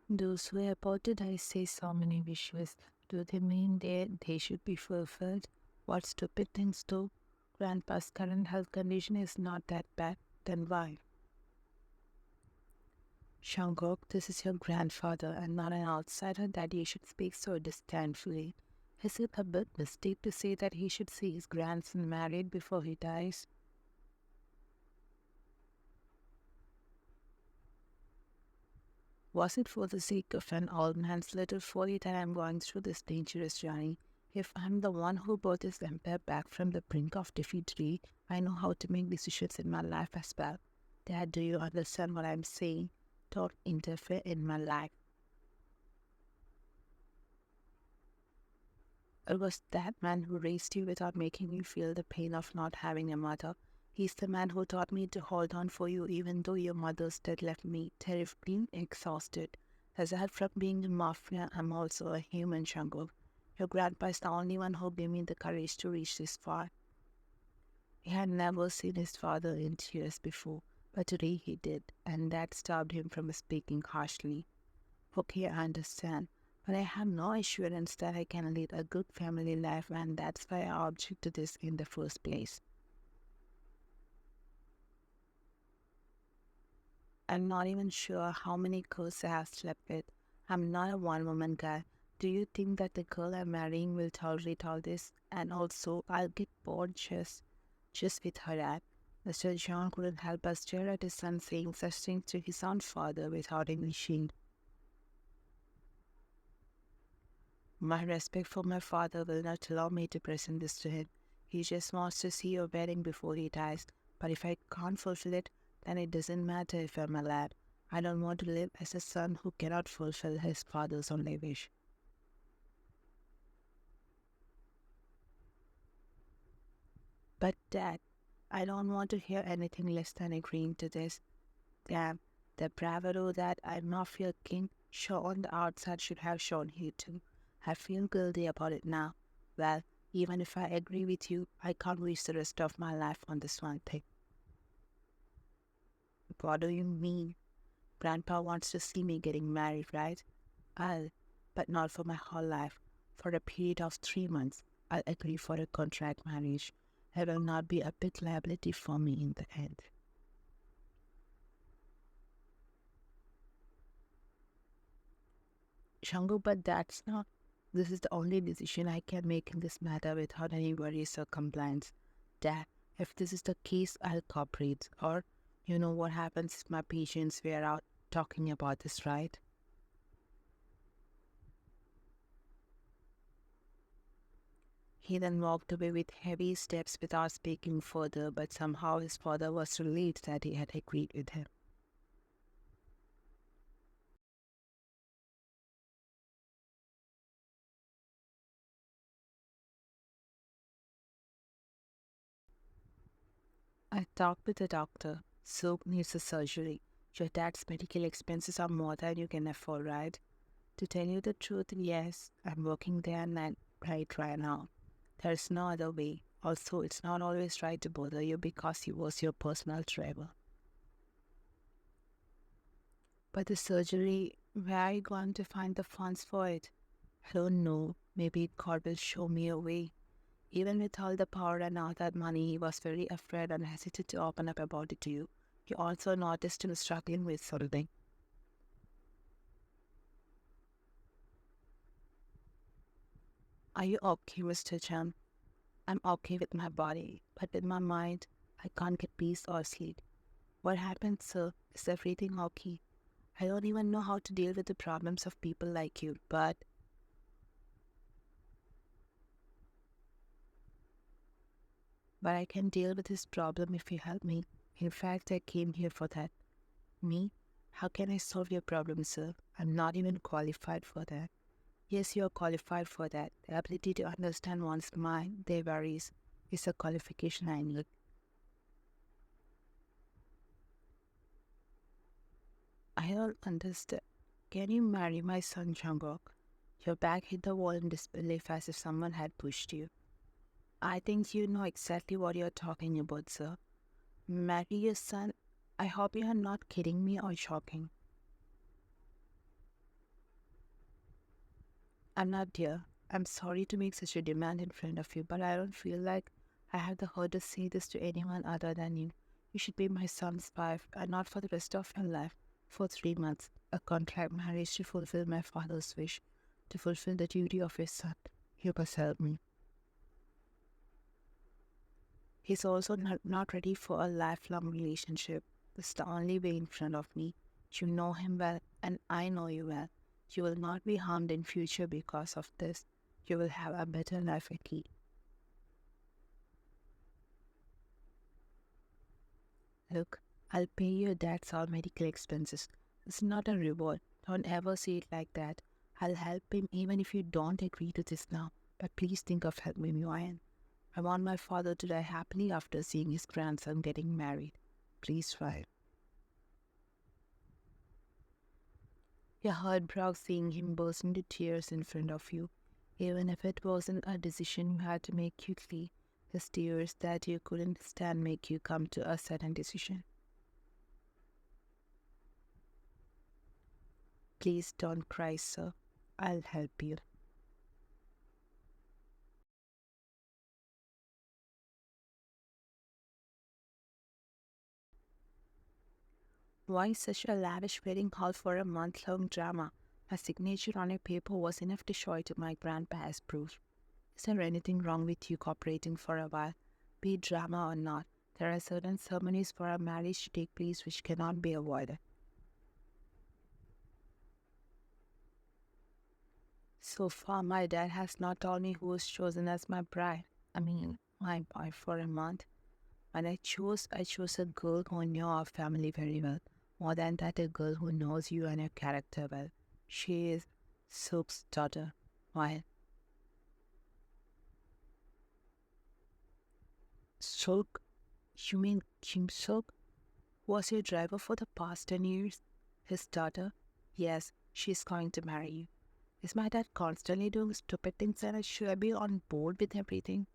Those who are about to die say so many wishes. Do they mean they should be fulfilled? What stupid things do? Grandpa's current health condition is not that bad. Then why? Shangok, this is your grandfather and not an outsider that you should speak so disdainfully. Is it a big mistake to say that he should see his grandson married before he dies? Was it for the sake of an old man's little folly that I am going through this dangerous journey? If I'm the one who brought this empire back from the brink of defeat, I know how to make decisions in my life as well. Dad, do you understand what I'm saying? Don't interfere in my life. It was that man who raised you without making you feel the pain of not having a mother. He's the man who taught me to hold on for you even though your mother's death left me terribly exhausted. Aside from being a mafia, I'm also a human, Shango. Your grandpa is the only one who gave me the courage to reach this far. He had never seen his father in tears before, but today he did, and that stopped him from speaking harshly. Okay, I understand. But I have no assurance that I can lead a good family life, and that's why I object to this in the first place. I'm not even sure how my girls I have slept with. I'm not a one woman guy. Do you think that the girl I'm marrying will tolerate all this? And also, I'll get bored just with her act. Mr. John couldn't help but stare at his son saying such things to his own father without any shame. My respect for my father will not allow me to present this to him. He just wants to see your wedding before he dies. But if I can't fulfill it, then it doesn't matter if I'm alive. I don't want to live as a son who cannot fulfill his father's only wish. But Dad, I don't want to hear anything less than agreeing to this. Damn, the bravado that I'm Mafia King show on the outside should have shown here too. I feel guilty about it now. Well, even if I agree with you, I can't waste the rest of my life on this one thing. What do you mean? Grandpa wants to see me getting married, right? I'll, but not for my whole life. For a period of 3 months, I'll agree for a contract marriage. It will not be a big liability for me in the end. Shangu, but that's not. This is the only decision I can make in this matter without any worries or complaints. Dad, if this is the case, I'll cooperate. Or, you know what happens if my patients were out talking about this, right? He then walked away with heavy steps without speaking further, but somehow his father was relieved that he had agreed with him. I talked with the doctor. Soap needs a surgery. Your dad's medical expenses are more than you can afford, right? To tell you the truth, yes, I'm working there and right now. There's no other way. Also, it's not always right to bother you because he was your personal driver. But the surgery, where are you going to find the funds for it? I don't know. Maybe God will show me a way. Even with all the power and all that money, he was very afraid and hesitant to open up about it to you. You also noticed him struggling with something. Are you okay, Mr. Chan? I'm okay with my body, but with my mind, I can't get peace or sleep. What happened, sir? Is everything okay? I don't even know how to deal with the problems of people like you, but I can deal with this problem if you help me. In fact, I came here for that. Me? How can I solve your problem, sir? I'm not even qualified for that. Yes, you're qualified for that. The ability to understand one's mind, their worries, is a qualification I need. I don't understand. Can you marry my son, Jungkook? Your back hit the wall in disbelief as if someone had pushed you. I think you know exactly what you're talking about, sir. Marry your son? I hope you are not kidding me or joking. I'm not dear. I'm sorry to make such a demand in front of you, but I don't feel like I have the heart to say this to anyone other than you. You should be my son's wife, and not for the rest of your life. For 3 months, a contract marriage to fulfill my father's wish, to fulfill the duty of his son. You must help me. He's also not ready for a lifelong relationship. This is the only way in front of me. You know him well, and I know you well. You will not be harmed in future because of this. You will have a better life at least. Look, I'll pay your dad's all medical expenses. It's not a reward. Don't ever see it like that. I'll help him even if you don't agree to this now. But please think of helping me, Ryan. I want my father to die happily after seeing his grandson getting married. Please try. Your heart broke seeing him burst into tears in front of you, even if it wasn't a decision you had to make quickly. His tears that you couldn't stand make you come to a sudden decision. Please don't cry, sir. I'll help you. Why such a lavish wedding hall for a month-long drama? A signature on a paper was enough to show it to my grandpa as proof. Is there anything wrong with you cooperating for a while? Be it drama or not, there are certain ceremonies for a marriage to take place which cannot be avoided. So far, my dad has not told me who was chosen as my bride. I mean, my wife for a month. When I chose a girl who knew our family very well. More than that, a girl who knows you and your character well. She is Sook's daughter. Why, Sook? You mean Kim Sook? Was your driver for the past 10 years? His daughter? Yes, she's going to marry you. Is my dad constantly doing stupid things and I should be on board with everything?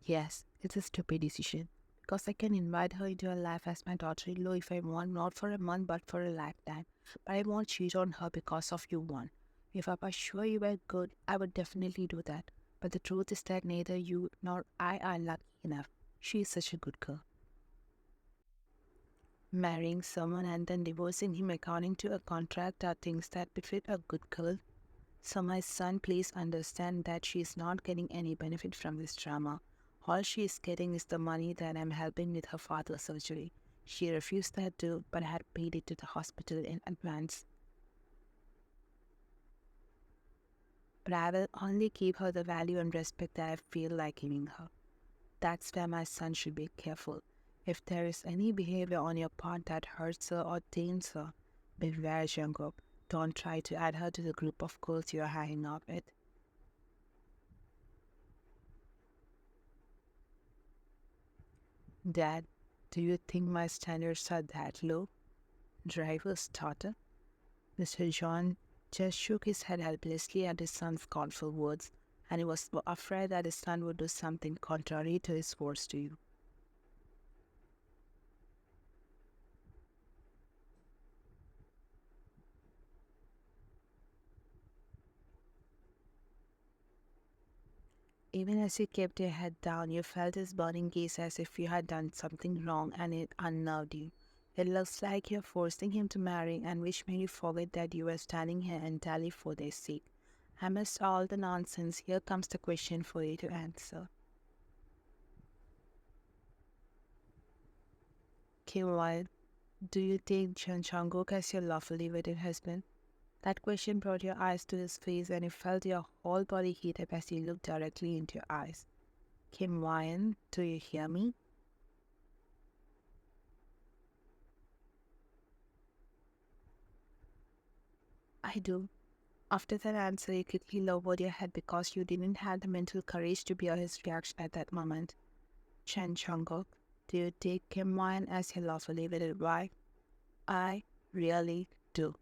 Yes, it's a stupid decision. Because I can invite her into a life as my daughter-in-law if I want, not for a month but for a lifetime. But I won't cheat on her because of you one. If I was sure you were good, I would definitely do that. But the truth is that neither you nor I are lucky enough. She is such a good girl. Marrying someone and then divorcing him according to a contract are things that befit a good girl. So my son, please understand that she is not getting any benefit from this drama. All she is getting is the money that I'm helping with her father's surgery. She refused that too, but I had paid it to the hospital in advance. But I will only give her the value and respect that I feel like giving her. That's where my son should be careful. If there is any behavior on your part that hurts her or taints her, beware, Jungkook. Don't try to add her to the group of girls you're hanging out with. Dad, do you think my standards are that low? Driver's daughter? Mr. John just shook his head helplessly at his son's scornful words, and he was afraid that his son would do something contrary to his words to you. Even as you kept your head down, you felt his burning gaze as if you had done something wrong and it unnerved you. It looks like you're forcing him to marry, and which made you forget that you were standing here entirely for their sake. Amidst all the nonsense, here comes the question for you to answer. Kim Wilde, do you take Chun Changuk as your lawfully wedded husband? That question brought your eyes to his face, and you felt your whole body heat up as he looked directly into your eyes. Kim Wyan, do you hear me? I do. After that answer, you quickly lowered your head because you didn't have the mental courage to bear his reaction at that moment. Chen Chongok, do you take Kim Wyan as your lawfully wedded wife? I really do.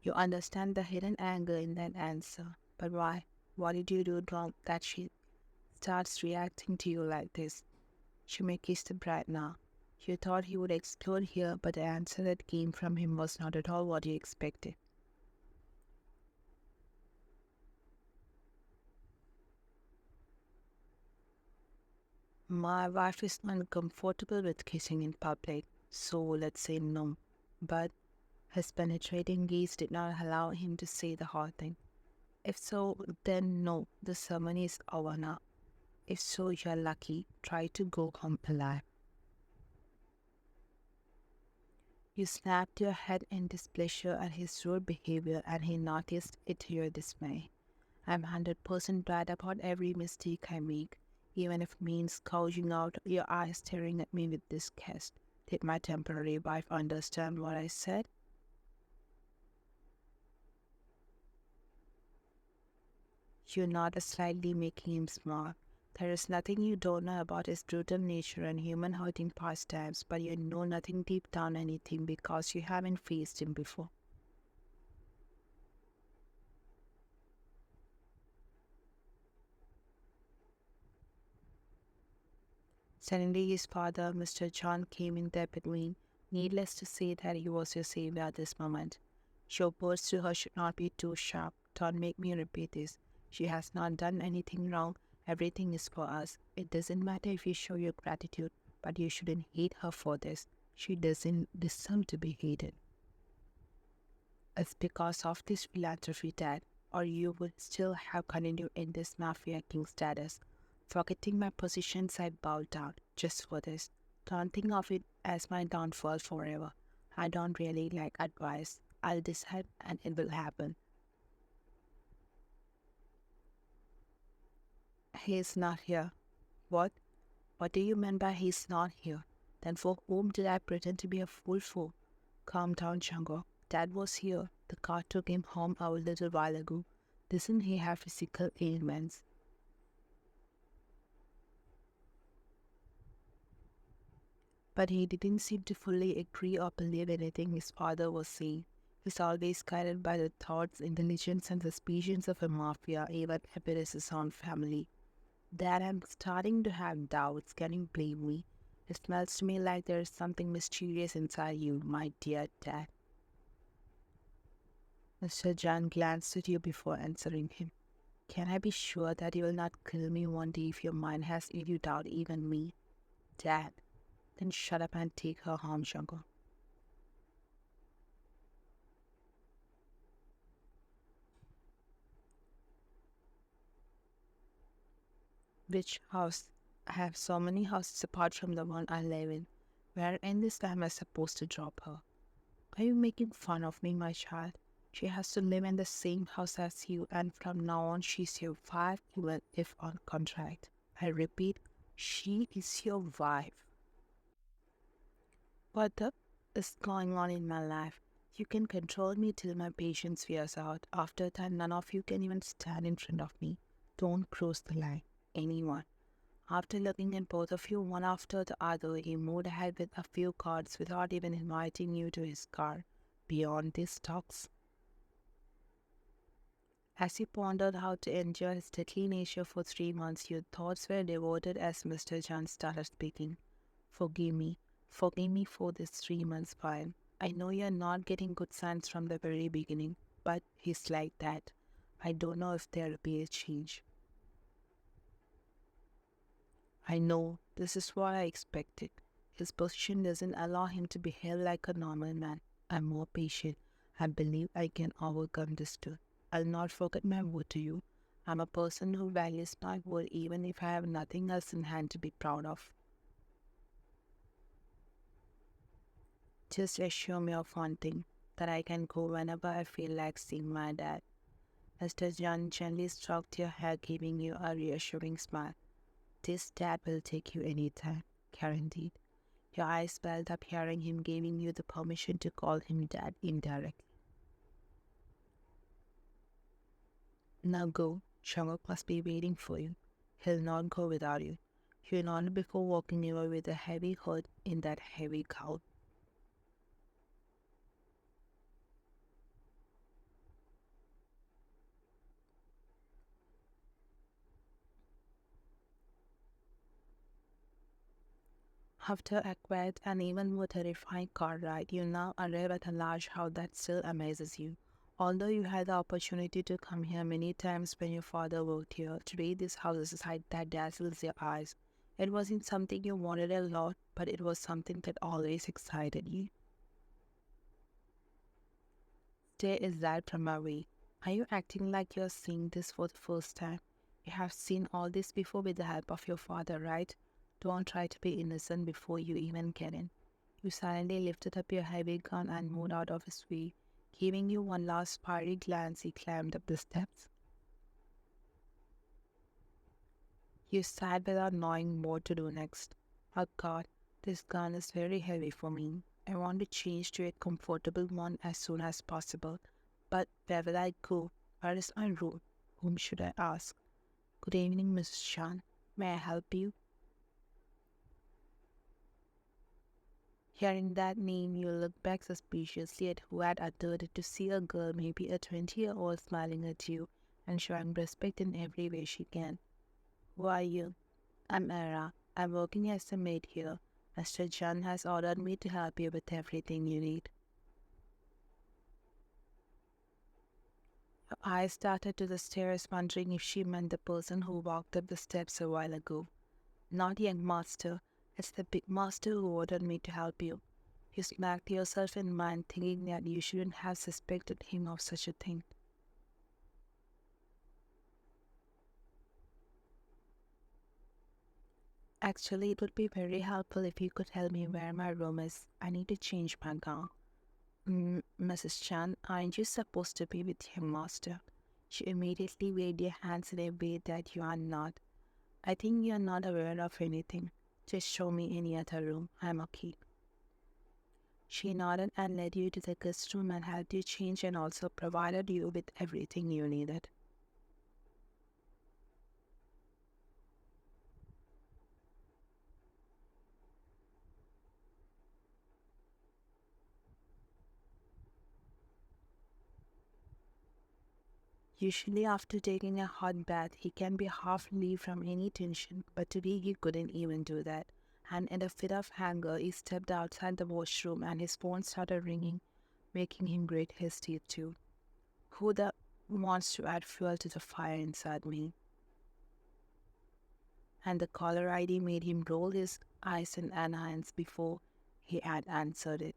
You understand the hidden anger in that answer. But why? What did you do wrong that she starts reacting to you like this. Shume kissed the bride now. You thought he would explode here, but the answer that came from him was not at all what you expected. My wife is uncomfortable with kissing in public, so let's say no. But his penetrating gaze did not allow him to say the whole thing. If so, then no, the ceremony is over now. If so, you're lucky. Try to go home alive. You snapped your head in displeasure at his rude behavior, and he noticed it to your dismay. I'm 100% glad about every mistake I make, even if it means gouging out your eyes staring at me with disgust. Did my temporary wife understand what I said? You nod slightly, making him smile. There is nothing you don't know about his brutal nature and human hurting pastimes, but you know nothing deep down anything because you haven't faced him before. Suddenly his father, Mr. John, came in there between. Needless to say that he was your savior at this moment. Your words to her should not be too sharp. Don't make me repeat this. She has not done anything wrong. Everything is for us. It doesn't matter if you show your gratitude, but you shouldn't hate her for this. She doesn't deserve to be hated. It's because of this philanthropy, Dad, or you would still have continued in this mafia king status. Forgetting my positions, I bowed down just for this. Don't think of it as my downfall forever. I don't really like advice. I'll decide and it will happen. He's not here. What? What do you mean by he's not here? Then for whom did I pretend to be a fool for? Calm down, Shango. Dad was here. The car took him home a little while ago. Doesn't he have physical ailments? But he didn't seem to fully agree or believe anything his father was saying. He's always guided by the thoughts, intelligence, and suspicions of a mafia, even if it is his own family. Dad, I'm starting to have doubts. Can you blame me? It smells to me like there is something mysterious inside you, my dear Dad. Mr. John glanced at you before answering him. Can I be sure that you will not kill me one day if your mind has you doubt even me? Dad, then shut up and take her home, Shankar. Which house? I have so many houses apart from the one I live in. Where in this time am I supposed to drop her? Are you making fun of me, my child? She has to live in the same house as you, and from now on she's your wife, even if on contract. I repeat, she is your wife. What the is going on in my life? You can control me till my patience wears out. After that, none of you can even stand in front of me. Don't cross the line. Anyone. After looking at both of you one after the other, he moved ahead with a few cards without even inviting you to his car. Beyond these talks, as you pondered how to endure his deadly nature for 3 months, your thoughts were devoted as Mr. John started speaking. Forgive me. Forgive me for this 3 months while. I know you're not getting good signs from the very beginning, but he's like that. I don't know if there'll be a change. I know this is what I expected. His position doesn't allow him to behave like a normal man. I'm more patient. I believe I can overcome this too. I'll not forget my word to you. I'm a person who values my word even if I have nothing else in hand to be proud of. Just assure me of one thing, that I can go whenever I feel like seeing my dad. Mr. John gently stroked your hair, giving you a reassuring smile. This dad will take you anytime, guaranteed. Your eyes welled up hearing him giving you the permission to call him dad indirectly. Now go, Shangok must be waiting for you. He'll not go without you. You nodded before walking away with a heavy hood in that heavy coat. After a quiet and even more terrifying car ride, you now arrive at a large house that still amazes you. Although you had the opportunity to come here many times when your father worked here, today this house is a sight that dazzles your eyes. It wasn't something you wanted a lot, but it was something that always excited you. Stay is that from away. Are you acting like you're seeing this for the first time? You have seen all this before with the help of your father, right? Don't try to be innocent before you even get in. You silently lifted up your heavy gun and moved out of his way. Giving you one last fiery glance, he climbed up the steps. You sat without knowing what to do next. Oh God, this gun is very heavy for me. I want to change to a comfortable one as soon as possible. But where will I go? Where is my room? Whom should I ask? Good evening, Mrs. Chan. May I help you? Hearing that name, you look back suspiciously at who had uttered it to see a girl, maybe a 20-year-old, smiling at you and showing respect in every way she can. Who are you? I'm Era. I'm working as a maid here. Mr. Chan has ordered me to help you with everything you need. Her eyes started to the stairs, wondering if she meant the person who walked up the steps a while ago. Not young master. It's the big master who ordered me to help you. You smacked yourself in mind, thinking that you shouldn't have suspected him of such a thing. Actually, it would be very helpful if you could tell me where my room is. I need to change my gown. Mrs. Chan, aren't you supposed to be with your master? She immediately waved your hands in a way that you are not. I think you are not aware of anything. Just show me any other room. I'm okay. She nodded and led you to the guest room and helped you change and also provided you with everything you needed. Usually, after taking a hot bath, he can be half relieved from any tension, but today he couldn't even do that. And in a fit of anger, he stepped outside the washroom and his phone started ringing, making him grate his teeth too. Who the wants to add fuel to the fire inside me? And the caller ID made him roll his eyes and hands before he had answered it.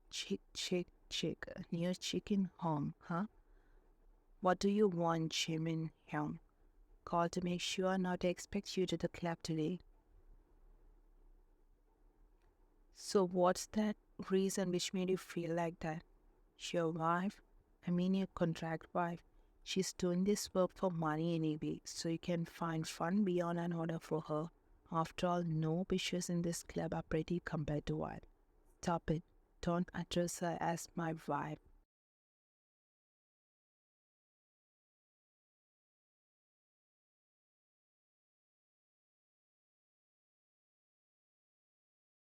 Chick, chick, chick, new chicken home, huh? What do you want, Jimin Hyung? Call to make sure not to expect you to the club today. So what's that reason which made you feel like that? Your wife? I mean your contract wife. She's doing this work for money anyway, so you can find fun beyond an order for her. After all, no bitches in this club are pretty compared to what. Stop it. Don't address her as my wife.